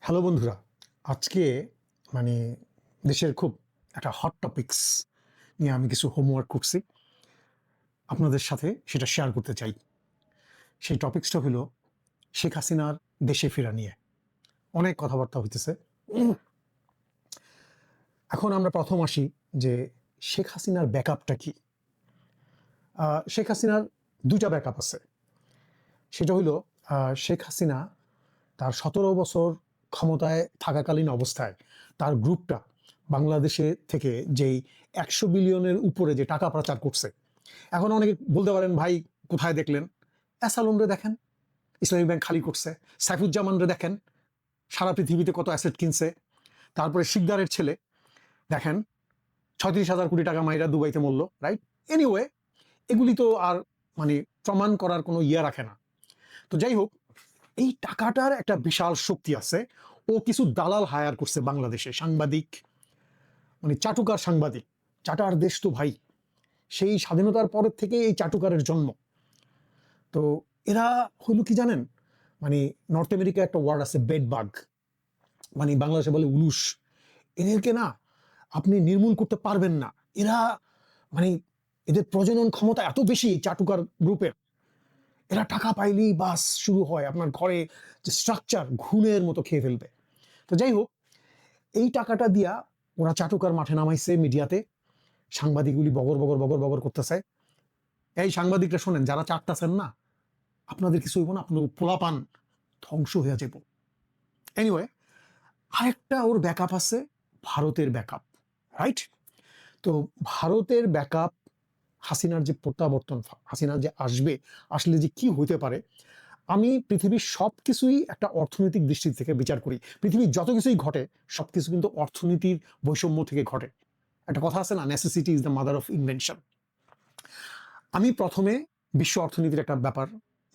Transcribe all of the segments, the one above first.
Hello বন্ধুরা, আজকে মানে দেশের খুব একটা হট টপিকস নিয়ে আমি কিছু হোমওয়ার্ক করছি, আপনাদের সাথে সেটা শেয়ার করতে চাই। সেই টপিক্সটা হলো শেখ হাসিনার দেশে ফেরা নিয়ে অনেক কথাবার্তা হইতেছে। এখন আমরা প্রথম আসি যে শেখ হাসিনার ব্যাকআপটা কি। শেখ হাসিনার দুইটা ব্যাকআপ আছে। সেটা হইল শেখ হাসিনা তার 17 বছর ক্ষমতায় থাকাকালীন অবস্থায় তার গ্রুপটা বাংলাদেশে থেকে যেই 100 বিলিয়নের উপরে যে টাকা পাচার করছে। এখন অনেকে বলতে পারেন, ভাই কোথায় দেখলেন? অ্যাসালনরে দেখেন, ইসলামী ব্যাংক খালি করছে। সাইফুজ্জামানরে দেখেন, সারা পৃথিবীতে কত অ্যাসেট কিনছে। তারপরে শিকদারের ছেলে দেখেন, 36,000 কোটি টাকা মাইরা দুবাইতে মরল, রাইট? এনিওয়ে, এগুলি তো আর মানে প্রমাণ করার কোনো ইয়া রাখে না। তো যাই হোক, এই টাকাটার একটা বিশাল শক্তি আছে। ও কিছু দালাল হায়ার করছে বাংলাদেশে, সাংবাদিক, মানে চাটুকার সাংবাদিক। চাটার দেশ তো ভাই, সেই স্বাধীনতার পরের থেকে এই চাটুকারের জন্ম। তো এরা হইল কি জানেন, মানে নর্থ আমেরিকা একটা ওয়ার্ড আছে বেড বাগ, মানে বাংলাদেশে বলে উলুস। এদেরকে না আপনি নির্মূল করতে পারবেন না। এরা মানে এদের প্রজনন ক্ষমতা এত বেশি চাটুকার গ্রুপের, এরা টাকা পাইলেই বাস শুরু হয় আপনার ঘরে যে স্ট্রাকচার ঘুণের মতো খেয়ে ফেলবে। তো যাই হোক, এই টাকাটা দিয়া ওরা চাটুকার মাঠে নামাইছে মিডিয়াতে, সাংবাদিকগুলি বগর বগর বগর বগর করতেছে। এই সাংবাদিকরা শোনেন, যারা চাটতেছেন না, আপনাদের কিছু হইব না, আপনার পোলাপান ধ্বংস হয়ে যাব। এনিওয়ে, আরেকটা ওর ব্যাকআপ আছে, ভারতের ব্যাকআপ, রাইট? তো ভারতের ব্যাকআপ, হাসিনার যে প্রত্যাবর্তন, হাসিনা যে আসবে, আসলে যে কি হইতে পারে। আমি পৃথিবীর সব কিছুই একটা অর্থনৈতিক দৃষ্টি থেকে বিচার করি। পৃথিবীর যত কিছুই ঘটে সব কিছু কিন্তু অর্থনীতির বৈষম্য থেকে ঘটে। একটা কথা আছে না, necessity is the mother of invention. আমি প্রথমে বিশ্ব অর্থনীতির একটা ব্যাপার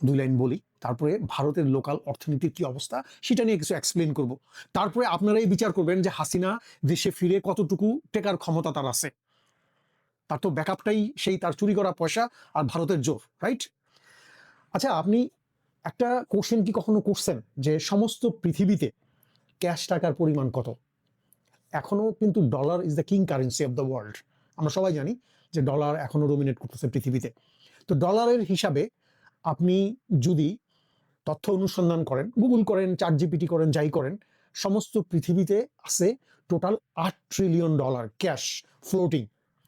2 লাইন বলি, তারপরে ভারতের লোকাল অর্থনীতির কি অবস্থা সেটা নিয়ে কিছু এক্সপ্লেন করব। তারপরে আপনারাই বিচার করবেন যে হাসিনা দেশে ফিরে কতটুকু টেকার ক্ষমতা তার আছে। তার তো ব্যাকআপটাই সেই তার চুরি করা পয়সা আর ভারতের জোর, রাইট? আচ্ছা, আপনি একটা কোশ্চেন কি কখনো করছেন যে সমস্ত পৃথিবীতে ক্যাশ টাকার পরিমাণ কত? এখনো কিন্তু dollar is the king currency of the world. আমরা সবাই জানি যে ডলার এখনো ডোমিনেট করতেছে পৃথিবীতে। তো ডলারের হিসাবে আপনি যদি তথ্য অনুসন্ধান করেন, গুগল করেন, চ্যাটজিপিটি করেন, যাই করেন, সমস্ত পৃথিবীতে আছে total $8 trillion cash floating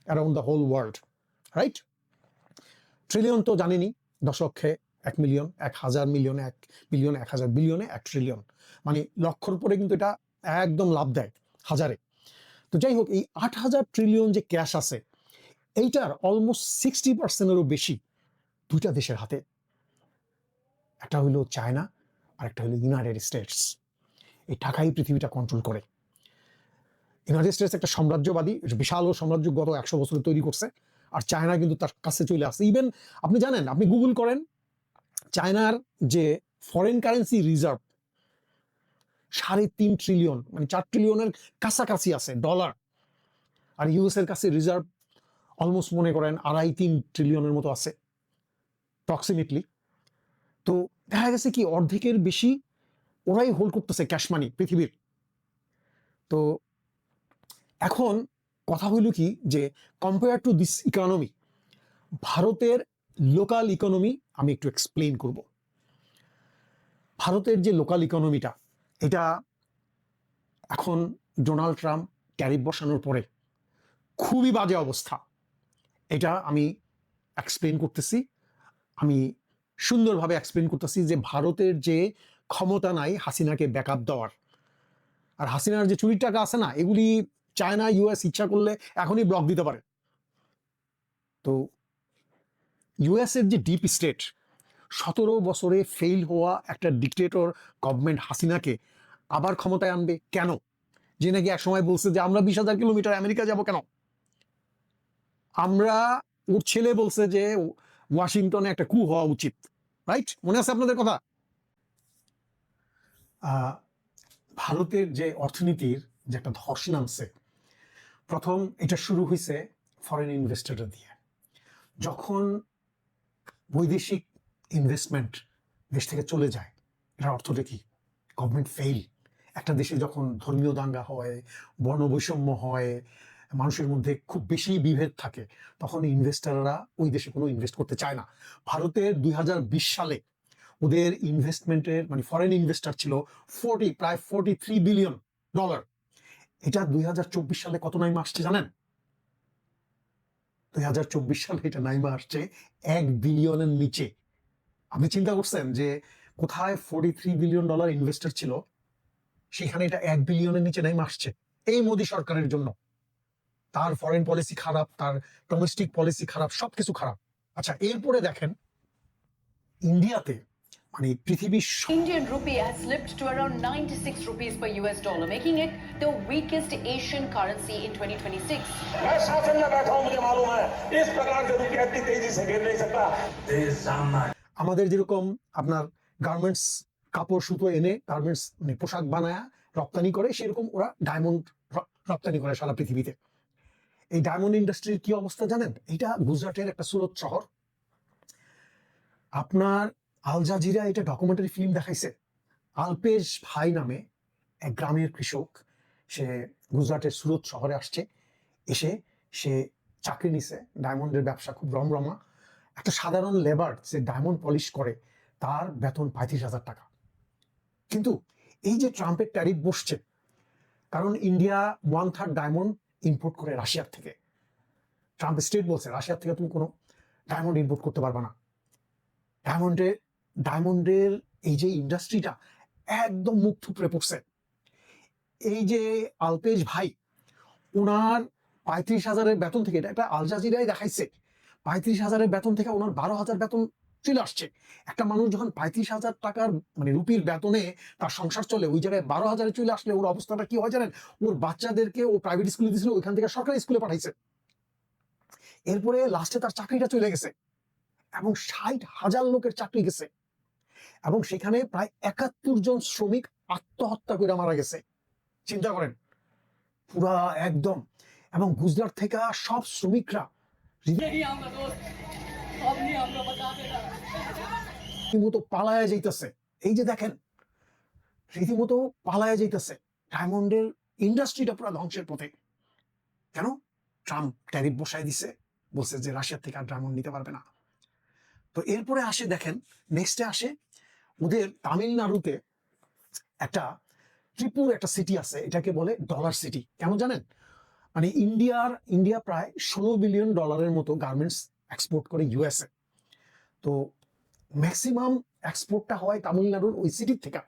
around the whole world, right? Trillion তো জানেনি, দশলক্ষে 1 মিলিয়ন, 1,000 মিলিয়নে 1 বিলিয়ন, 1,000 বিলিয়নে 1 ট্রিলিয়ন, মানে লক্ষর পরে কিন্তু এটা একদম লাভ দেয় হাজারে। তো যাই হোক, এই 8,000 ট্রিলিয়ন যে ক্যাশ আছে, এইটার অলমোস্ট 60%-এরও বেশি দুইটা দেশের হাতে। একটা হইল চায়না আর একটা হইল ইউনাইটেড স্টেটস। এই টাকাই পৃথিবীটা কন্ট্রোল করে। ইউনাইটেড স্টেটস একটা সাম্রাজ্যবাদী, বিশাল সাম্রাজ্য গত 100 বছরে তৈরি করছে, আর চায়না কিন্তু তার কাছে চলে আসছে। ইভেন আপনি জানেন, আপনি গুগল করেন, চায়নার যে ফরেন কারেন্সি রিজার্ভ 3.5 ট্রিলিয়ন, মানে 4 ট্রিলিয়নের কাছাকাছি আছে ডলার। আর ইউএস এর কাছে রিজার্ভ অলমোস্ট মনে করেন 2.5-3 ট্রিলিয়নের মতো আছে প্রক্সিমেটলি। তো দেখা গেছে কি অর্ধেকের বেশি ওরাই হোল্ড করতেছে ক্যাশ মানি পৃথিবীর। তো এখন কথা হইল কি যে কম্পেয়ার টু দিস ইকোনমি, ভারতের লোকাল ইকোনমি আমি একটু এক্সপ্লেন করব। ভারতের যে লোকাল ইকোনমিটা, এটা এখন ডোনাল্ড ট্রাম্প ট্যারিফ বসানোর পরে খুবই বাজে অবস্থা। এটা আমি এক্সপ্লেন করতেছি, আমি সুন্দরভাবে এক্সপ্লেন করতেছি যে ভারতের যে ক্ষমতা নাই হাসিনাকে ব্যাকআপ দেওয়ার। আর হাসিনার যে চুরির টাকা আছে না, এগুলি চায়না ইউএস ইচ্ছা করলে এখনই ব্লক দিতে পারে। তো ইউএস এর যে ডিপ স্টেট 17 বছরে ফেইল হওয়া একটা ডিক্টেটর গভর্নমেন্ট হাসিনাকে আবার ক্ষমতায় আনবে কেন? যে নাকি এক সময় বলছে যে আমরা 20,000 কিলোমিটার আমেরিকা যাব কেন? আমরা, ওর ছেলে বলছে যে ওয়াশিংটনে একটা কু হওয়া উচিত, রাইট? মনে আছে আপনাদের কথা? ভারতের যে অর্থনীতির যে একটা ধস নামছে, প্রথম এটা শুরু হয়েছে ফরেন ইনভেস্টররা দিয়ে। যখন বৈদেশিক ইনভেস্টমেন্ট দেশ থেকে চলে যায়, এটার অর্থটা কি? গভর্নমেন্ট ফেইল, একটা দেশে যখন ধর্মীয় দাঙ্গা হয়, বর্ণবৈষম্য হয়, মানুষের মধ্যে খুব বেশি বিভেদ থাকে, তখন ইনভেস্টাররা ওই দেশে কোনো ইনভেস্ট করতে চায় না। ভারতের 2020 সালে ওদের ইনভেস্টমেন্টের মানে ফরেন ইনভেস্টার ছিল প্রায় $43 বিলিয়ন। এটা 2024 সালে কত নাইমা আসছে জানেন? 2024 সালে এটা নাইমা আসছে 1 বিলিয়নের নিচে। আপনি চিন্তা করছেন যে কোথায় $43 বিলিয়ন ইনভেস্টর ছিল, সেখানে এটা 1 বিলিয়নের নিচে নাইমা আসছে এই মোদী সরকারের জন্য। তার ফরেন পলিসি খারাপ, তার ডোমেস্টিক পলিসি খারাপ, সবকিছু খারাপ। আচ্ছা, এরপরে দেখেন ইন্ডিয়াতে মানে পৃথিবীর Indian rupee has slipped to around 96 rupees per US dollar, making it the weakest Asian currency in 2026. मैं शासन में बैठा हूं, मुझे मालूम है इस प्रकार से रुपया इतनी तेजी से गिर नहीं सकता। আমাদের যেরকম আপনার গার্মেন্টস কাপড় সুতো এনে গার্মেন্টস মানে পোশাক বানায় রপ্তানি করে, সেরকম ওরা ডায়মন্ড রপ্তানি করে সারা পৃথিবীতে। এই ডায়মন্ড ইন্ডাস্ট্রির কি অবস্থা জানেন? এটা গুজরাটের একটা সুরত শহর। আপনার আল জাজিরা এটা ডকুমেন্টারি ফিল্ম দেখাইছে। আলপেশ ভাই নামে এক গ্রামের কৃষক, সে গুজরাটের সুরত শহরে আসছে, এসে সে চাকরি নিছে, ডায়মন্ডের ব্যবসা খুব রমরমা। একটা সাধারণ লেবার যে ডায়মন্ড পলিশ করে তার বেতন 35,000 টাকা। কিন্তু এই যে ট্রাম্পের ট্যারিফ বসছে, কারণ ইন্ডিয়া 1/3 ডায়মন্ড ইম্পোর্ট করে রাশিয়ার থেকে। ট্রাম্প স্টেট বলছে রাশিয়ার থেকে তুমি কোনো ডায়মন্ড ইম্পোর্ট করতে পারবে না। ডায়মন্ডের এই যে ইন্ডাস্ট্রিটা একদম মুখ থুপড়ে পড়ছে। এই যে আলপেশ ভাই, ওনার 35,000-এর বেতন থেকে, এটা একটা আল জাজিরাই দেখাইছে, 35,000-এর বেতন থেকে ওনার 12,000 বেতন চলে আসছে। একটা মানুষ যখন 35,000 টাকার মানে রুপির বেতনে তার সংসার চলে, ওই জায়গায় 12,000-এ চলে আসলে ওর অবস্থাটা কি হয় জানেন? ওর বাচ্চাদেরকে ও প্রাইভেট স্কুলে দিয়েছিল, ওইখান থেকে সরকারি স্কুলে পাঠাইছে। এরপরে লাস্টে তার চাকরিটা চলে গেছে এবং 60,000 লোকের চাকরি গেছে, এবং সেখানে প্রায় 71 জন শ্রমিক আত্মহত্যা করে মারা গেছে। চিন্তা করেন, পুরা একদম। এবং গুজরাট থেকে সব শ্রমিকরা রীতিমতো পালায়া যাইতেছে। এই যে দেখেন, রীতিমতো পালায়া যাইতেছে। ডায়মন্ডের ইন্ডাস্ট্রিটা পুরো ধ্বংসের পথে। কেন? ট্রাম্প ট্যারিফ বসায় দিছে, বলছে যে রাশিয়ার থেকে আর ডায়মন্ড নিতে পারবে না। তো এরপরে আসে দেখেন, নেক্সটে আসে ওদের তামিলনাড়ুতে একটা ত্রিপুর একটা সিটি আছে, এটাকে বলে ডলার সিটি। কেন জানেন? মানে ইন্ডিয়া প্রায় $16 বিলিয়ন মতো গার্মেন্টস এক্সপোর্ট করে ইউএসএ। তো ম্যাক্সিমাম এক্সপোর্টটা হয় তামিলনাড়ুর ওই সিটির থেকে।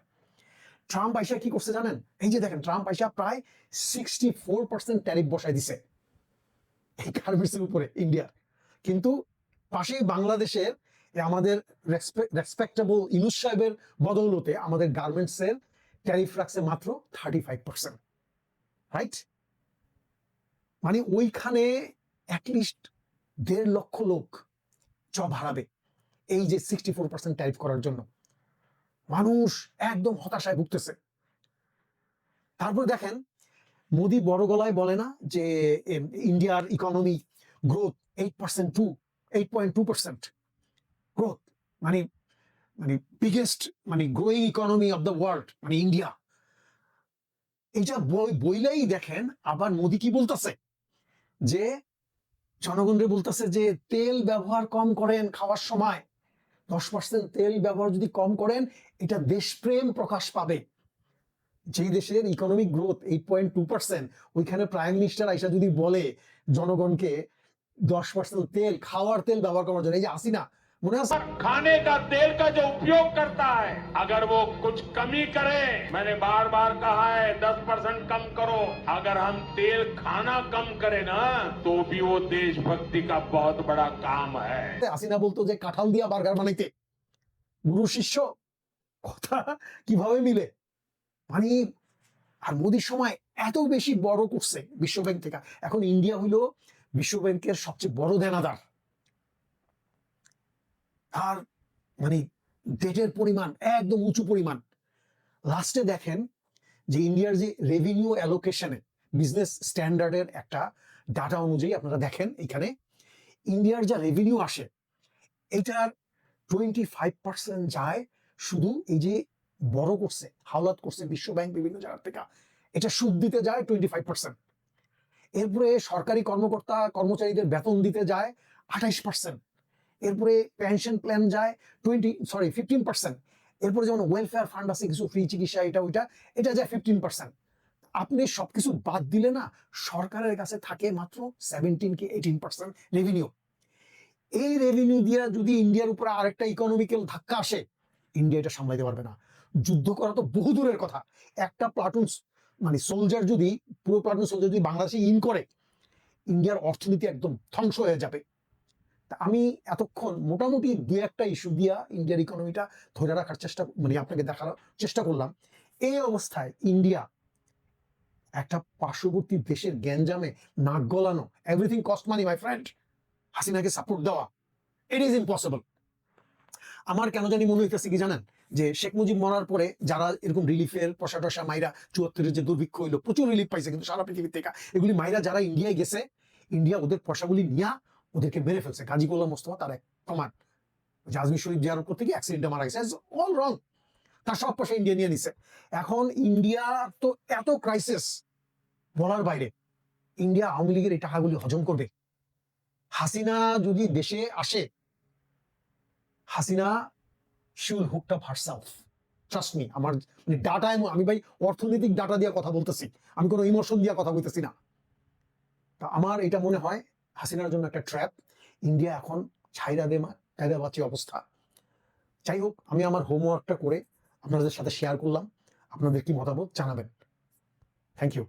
ট্রাম্প আইসা কি করছে জানেন? এই যে দেখেন, ট্রাম্প আইসা প্রায় 64% ট্যারিফ বসায় দিছে এই গার্মেন্টসের উপরে ইন্ডিয়ার। কিন্তু পাশেই বাংলাদেশের আমাদের রেসপেক্টেবল ইউনুস সাহেবের বদৌলতে আমাদের গার্মেন্টসের ট্যারিফ রাখছে মাত্র 35%। রাইট? মানে ওইখানে অ্যাটলিস্ট 1.5 লক্ষ লোক জব হারাবে এই যে 64% ট্যারিফ করার জন্য। মানুষ একদম হতাশায় ভুগতেছে। তারপর দেখেন, মোদি বড় গলায় বলে না যে ইন্ডিয়ার ইকোনমি গ্রোথ 8.2% গ্রোথ, মানে বিগেস্ট মানে growing economy of the world, মানে ইন্ডিয়া। এইটা বইলেই দেখেন আবার মোদি কি বলতেছে, যে জনগণরে বলতেছে যে তেল ব্যবহার কম করেন খাওয়ার সময়, 10% তেল ব্যবহার যদি কম করেন, এটা দেশপ্রেম প্রকাশ পাবে। যেই দেশের ইকোনমিক গ্রোথ 8.2%, ওইখানে প্রাইম মিনিস্টার আইসা যদি বলে জনগণকে 10% তেল, খাওয়ার তেল ব্যবহার করার জন্য, এই যে আসি না, মনে আছে खाने का तेल का जो उपयोग करता है, अगर वो कुछ कमी करे, मैंने बार बार कहा है 10% कम करो। अगर हम तेल खाना कम करें ना, तो भी वो देशभक्ति का बहुत बड़ा काम है। আসিনা বলতো যে কাঁঠাল দিয়া বার্গার বানাইতে। গুরু শিষ্য কথা কিভাবে মিলে? মানে আর মোদির সময় এত বেশি বড় করছে বিশ্বব্যাংক থেকে। এখন ইন্ডিয়া হইল বিশ্বব্যাংকের সবচেয়ে বড় দেনাদার। আর মানে ডেটের পরিমাণ একদম উঁচু পরিমাণ। লাস্টে দেখেন যে ইন্ডিয়ার যে রেভিনিউ অ্যালোকেশনে বিজনেস স্ট্যান্ডার্ডের একটা ডাটা অনুযায়ী আপনারা দেখেন, এখানে ইন্ডিয়ার যা রেভিনিউ আসে, এটার 25% যায় শুধু এই যে বড় করছে, হাওলাত করছে বিশ্ব ব্যাংক বিভিন্ন জায়গা থেকে, এটা সুদ দিতে যায় 25%। এরপরে সরকারি কর্মকর্তা কর্মচারীদের বেতন দিতে যায় 28%। এরপরে পেনশন প্ল্যান যায় 15%। এরপরে যেমন ওয়েলফেয়ার ফান্ড আছে কিছু, ফ্রি চিকিৎসা, এটা যায় 15%। আপনি সবকিছু বাদ দিলে না সরকারের কাছে থাকে মাত্র 17-18% রেভিনিউ। এই রেভিনিউ দিয়ে যদি ইন্ডিয়ার উপরে আরেকটা ইকোনমিক্যাল ধাক্কা আসে, ইন্ডিয়া এটা সামলাইতে পারবে না। যুদ্ধ করা তো বহু দূরের কথা, একটা প্লাটুন মানে সোলজার যদি, পুরো প্লাটুন সোলজার যদি বাংলাদেশে ইন করে, ইন্ডিয়ার অর্থনীতি একদম ধ্বংস হয়ে যাবে। তা আমি এতক্ষণ মোটামুটি দু একটা ইস্যু দিয়া ইন্ডিয়ার ইকোনমিটা ধরে রাখার চেষ্টা, মানে আপনাকে দেখার চেষ্টা করলাম। এই অবস্থায় ইন্ডিয়া একটা পার্শ্ববর্তী দেশের গ্যাঞ্জামে নাক গলানো, everything cost money my friend, হাসিনাকে সাপোর্ট দেওয়া, ইট ইজ ইম্পসিবল। আমার কেন জানি মনে হইতেছে কি জানেন, যে শেখ মুজিব মরার পরে যারা এরকম রিলিফের পয়সা টসা মাইরা 74-এর যে দুর্ভিক্ষ হইলো, প্রচুর রিলিফ পাইছে কিন্তু সারা পৃথিবী থেকে, এগুলি মাইরা যারা ইন্ডিয়ায় গেছে, ইন্ডিয়া ওদের পয়সাগুলি নিয়ে ওদেরকে মেরে ফেলছে। গাজী গোলাম মোস্তফা তার এক প্রমাণ, আজমির শরীফ জিয়ারত করতে গিয়ে অ্যাক্সিডেন্টে মারা গেছে, অল রং। তার সব পয়সা ইন্ডিয়া নিয়ে নিছে। এখন ইন্ডিয়া তো এত ক্রাইসিস বলার বাইরে, ইন্ডিয়া আওয়ামী লীগের এই টাকাগুলি হজম করবে? হাসিনা যদি দেশে আসে, Hasina she will hooked up herself, trust me। আমার মানে ডাটা, আমি ভাই অর্থনৈতিক ডাটা দিয়ে কথা বলতেছি, আমি কোনো ইমোশন দিয়ে কথা বলতেছি না। তা আমার এটা মনে হয় হাসিনার জন্য একটা ট্র্যাপ। ইন্ডিয়া এখন ছাইরা দেমা কায়দা বাঁচি অবস্থা। যাই হোক, আমি আমার হোমওয়ার্কটা করে আপনাদের সাথে শেয়ার করলাম, আপনাদের কি মতামত জানাবেন। Thank you.